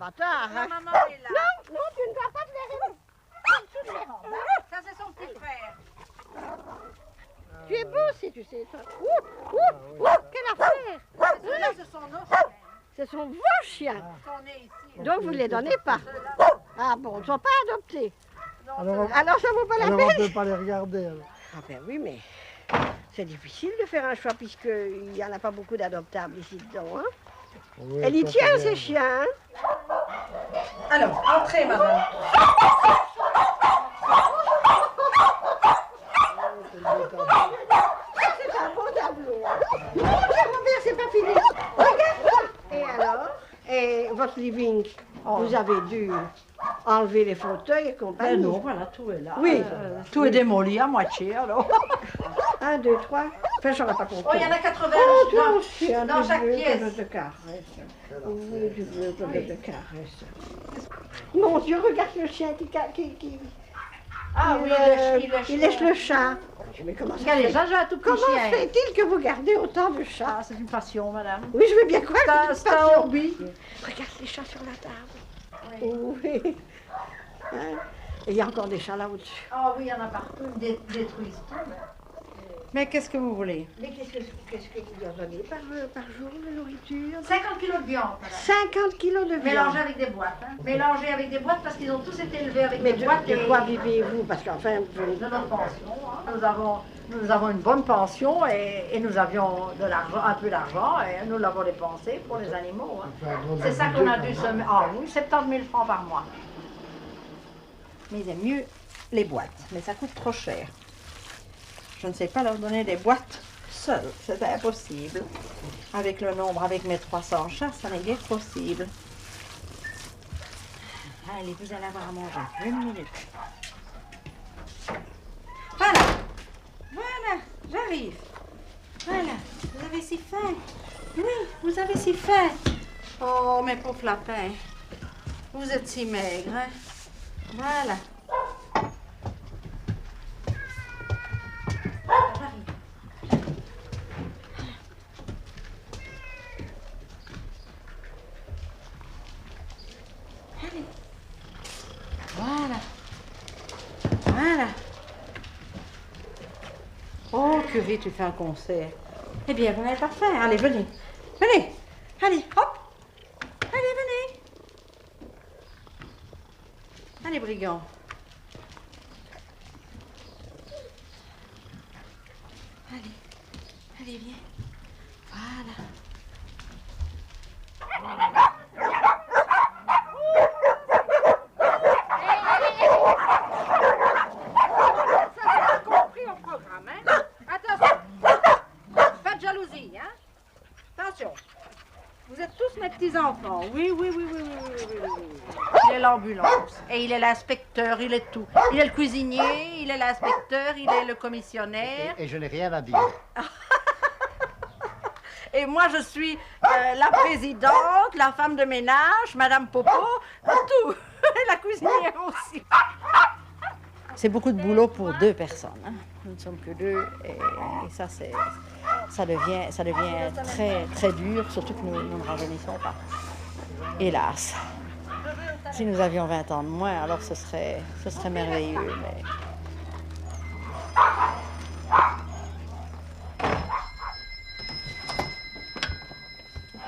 bâtard. La Hein. maman est là. Non, non, tu ne dois pas flairer. Sous les robes, hein. Ça, c'est son petit frère. Tu es beau si tu sais ça. Quelle affaire. Ceux-là, ce sont nos chiens. Ce sont vos chiens. Ils sont nés ici. Donc vous ne les donnez pas. Ceux-là, Ah bon, ils ne sont pas adoptés. non, Alors, Alors ça vaut pas la alors on ne peine. peut pas les regarder. Alors. Ah ben oui, mais c'est difficile de faire un choix puisqu'il n'y en a pas beaucoup d'adoptables ici dedans. Hein. Oui, Elle y ça, tient c'est ces bien. chiens. Hein. Alors, entrez, madame. C'est un beau tableau. Hein. Mon cher Robert, c'est pas fini. Regarde. Et alors? Et votre living, vous avez dû enlever les fauteuils et Ben compagnie. non, voilà, tout est là. Oui. Tout est démoli à moitié, alors. 1, 2, 3. Enfin, j'en ai pas compté. Oh, il y en a 80 Oh, toi dans- aussi, un dans peu chaque bleu, pièce. un peu de caresse. Oui, du bleu, un peu de caresse. Mon Dieu, regarde le chien qui Ah oui, il lèche le chat. Mais comment ça Regardez, fait, ça, j'ai un tout petit comment chien. fait-il que vous gardez autant de chats? Ah, c'est une passion, madame. Oui, je veux bien croire que C'est c'est une un passion. hobby. Regarde les chats sur la table. Oui. Hein? Et il y a encore des chats là au-dessus. Ah oui, il y en a partout. Ils détruisent tout. Mais qu'est-ce que vous voulez? Mais qu'est-ce que vous leur donnez par jour de nourriture? 50 kilos de viande, madame. 50 kilos de viande. Mélangés avec des boîtes. Hein. Mélangés avec des boîtes parce qu'ils ont tous été élevés avec Mais des boîtes. de quoi vivez-vous? Parce qu'enfin, vous... De notre pension. Hein. Nous avons une bonne pension et nous avions de l'argent, un peu d'argent et nous l'avons dépensé pour les animaux. Hein. Enfin, un gros C'est ça qu'on a budget, dû quand se... même. Ah oui, 70 000 francs par mois. Mais ils aiment mieux les boîtes, mais ça coûte trop cher. Je ne sais pas leur donner des boîtes seules, c'est impossible. Avec le nombre, avec mes 300 chats, ça n'est guère possible. Allez, vous allez avoir à manger. 1 minute. Voilà, voilà, j'arrive. Voilà, vous avez si faim. Oui, vous avez si faim. Oh, mes pauvres lapins. Vous êtes si maigres, hein? Voilà. Allez. Voilà. Voilà. Oh, que vite tu fais un concert. Eh bien, vous n'avez pas faim. Allez, venez. Venez. Allez, hop. Allez, venez. Allez, brigand. Allez. Allez, viens. Voilà. Compris au programme, hein? Attention. Pas de jalousie, hein? Attention. Vous êtes tous mes petits-enfants. Oui, oui, oui, oui, oui, oui, oui, oui. Il est l'ambulance. Et il est l'inspecteur, il est tout. Il est le cuisinier, il est l'inspecteur, il est le commissionnaire. Et je n'ai rien à dire. Et moi, je suis la présidente, la femme de ménage, Madame Popo, tout. Et la cuisinière aussi. C'est beaucoup de boulot pour 2 personnes. Hein. Nous ne sommes que 2 et ça, ça devient très, très dur, surtout que nous ne rajeunissons pas. Hélas. Si nous avions 20 ans de moins, alors ce serait merveilleux. Mais...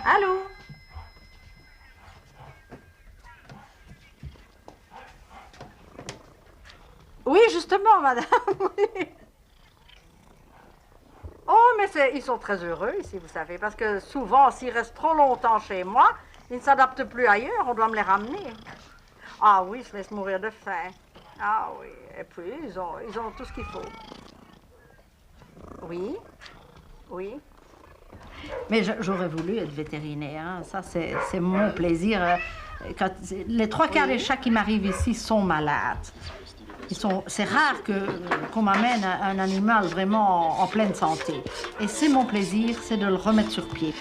Allô? Oui, justement, madame. Oh, mais ils sont très heureux ici, vous savez, parce que souvent, s'ils restent trop longtemps chez moi, ils ne s'adaptent plus ailleurs, on doit me les ramener. Ah oui, ils se laissent mourir de faim. Ah oui, et puis ils ont tout ce qu'il faut. Oui, oui. Mais j'aurais voulu être vétérinaire, hein. Ça c'est mon plaisir. Les 3/4 des chats qui m'arrivent ici sont malades. C'est rare qu'on m'amène un animal vraiment en pleine santé. Et c'est mon plaisir, c'est de le remettre sur pied.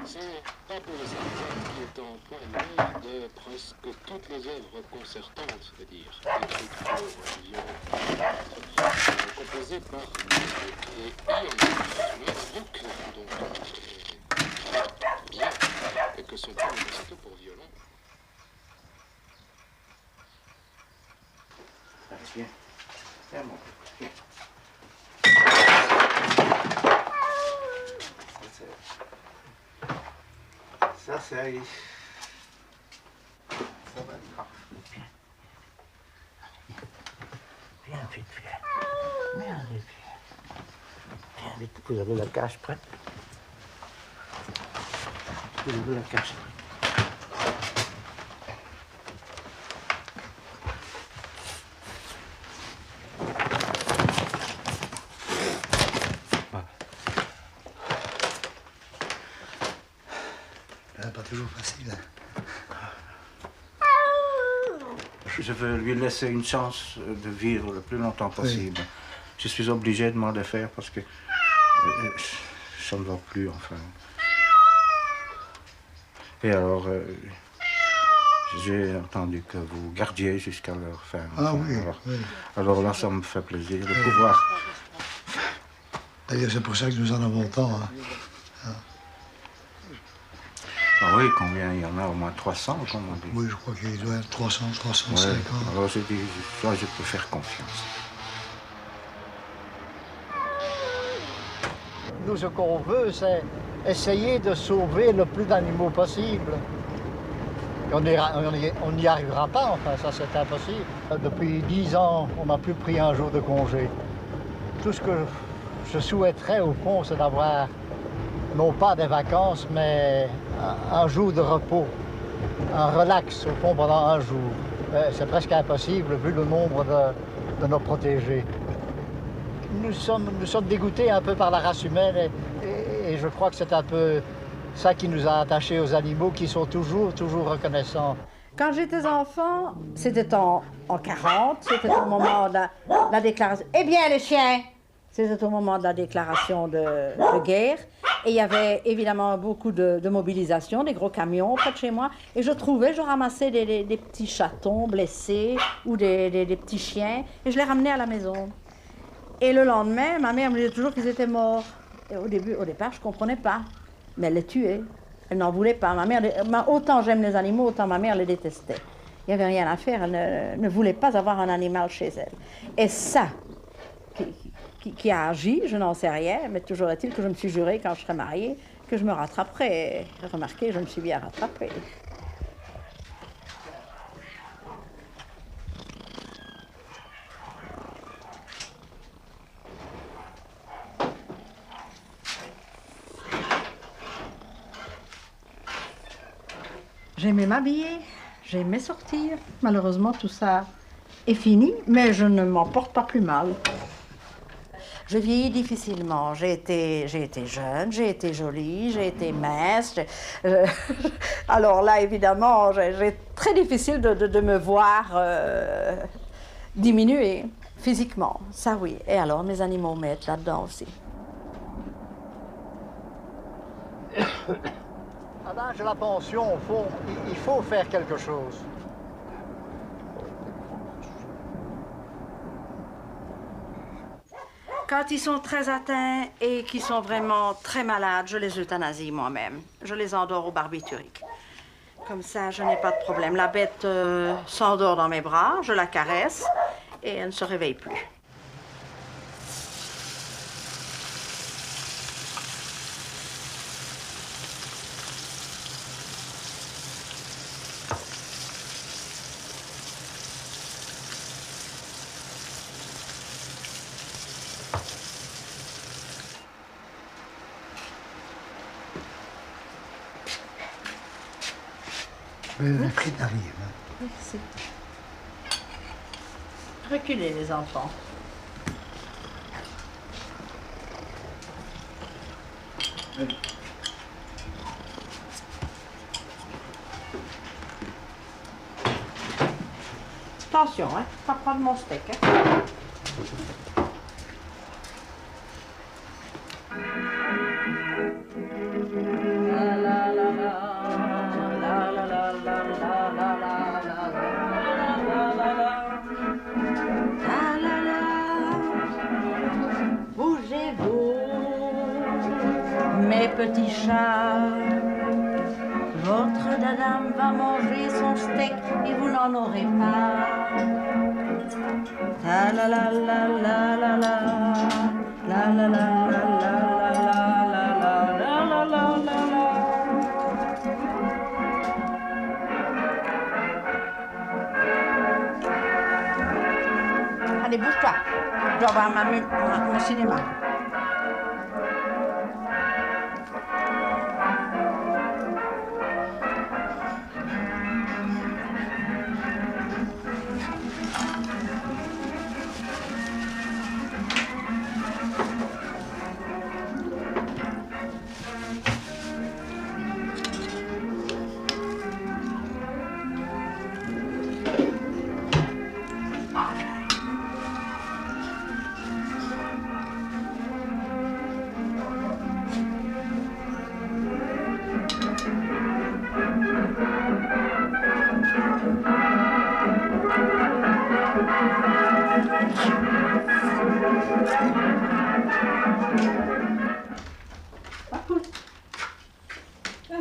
Sans pas pour les inquiétantes point de presque toutes les œuvres concertantes, c'est-à-dire écrites pour violon, composées par Ian Westbrook, donc bien, et que son premier concerto pour violon. Tiens, tiens mon petit. Ça, c'est... Ça va être parfait. Viens vite, viens. Viens vite, viens. Viens vite, vous avez la cage prête. Vous avez la cage prête. Pas toujours facile. Je veux lui laisser une chance de vivre le plus longtemps possible. Oui. Je suis obligé de m'en défaire parce que ça ne va plus, enfin. Et alors, j'ai entendu que vous gardiez jusqu'à leur fin. Ah enfin, oui, oui. Alors là, ça me fait plaisir de pouvoir. D'ailleurs, c'est pour ça que nous en avons tant. Hein. Ah oui, combien il y en a? Au moins 300, comme on dit. Oui, je crois qu'il doit être 300, 350. Ouais. Alors j'ai dit, ça, je peux faire confiance. Nous, ce qu'on veut, c'est essayer de sauver le plus d'animaux possible. On n'y arrivera pas, enfin, ça c'est impossible. Depuis 10 ans, on n'a plus pris un jour de congé. Tout ce que je souhaiterais, au fond, c'est d'avoir, non pas des vacances, mais un jour de repos, un relax, au fond, pendant un jour. C'est presque impossible, vu le nombre de nos protégés. Nous sommes dégoûtés un peu par la race humaine et je crois que c'est un peu ça qui nous a attachés aux animaux, qui sont toujours reconnaissants. Quand j'étais enfant, c'était en 40, c'était au moment de la déclaration. Eh bien, les chiens! C'était au moment de la déclaration de guerre. Et il y avait évidemment beaucoup de mobilisation, des gros camions près de chez moi. Et je ramassais des petits chatons blessés ou des petits chiens. Et je les ramenais à la maison. Et le lendemain, ma mère me disait toujours qu'ils étaient morts. Et au départ, je ne comprenais pas. Mais elle les tuait. Elle n'en voulait pas. Ma mère, autant j'aime les animaux, autant ma mère les détestait. Il n'y avait rien à faire. Elle ne voulait pas avoir un animal chez elle. Et ça, qui a agi, je n'en sais rien, mais toujours est-il que je me suis juré quand je serais mariée que je me rattraperais. Remarquez, je me suis bien rattrapée. J'aimais m'habiller, j'aimais sortir. Malheureusement, tout ça est fini, mais je ne m'en porte pas plus mal. Je vieillis difficilement. J'ai été jeune, j'ai été jolie, j'ai été mince. Alors là, évidemment, c'est très difficile de me voir diminuer physiquement. Ça, oui. Et alors, mes animaux m'aident là-dedans aussi. À l'âge de la pension, au fond, il faut faire quelque chose. Quand ils sont très atteints et qu'ils sont vraiment très malades, je les euthanasie moi-même. Je les endors au barbiturique. Comme ça, je n'ai pas de problème. La bête s'endort dans mes bras, je la caresse et elle ne se réveille plus. Le prix arrive. Merci. Reculez, les enfants. Attention, hein, pas prendre mon steak, hein. La la la la, la la la. mes petits chats. Votre dame va manger son steak et vous n'en aurez pas. Ta la la la la la la, la la la la la la la la la. Allez, bouge-toi. Je dois voir mon cinéma.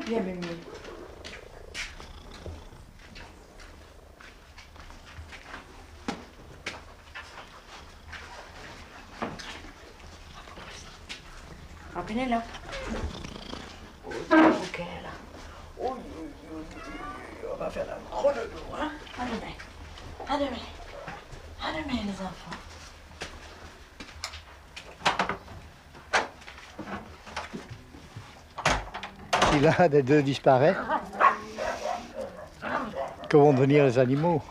Bien, Mimi. Remplis-le là. Oh, c'est un bouquet là. Oh, on va faire un gros dodo, hein. À demain. À demain. À demain, les enfants. Si l'un des deux disparaît, que vont devenir les animaux?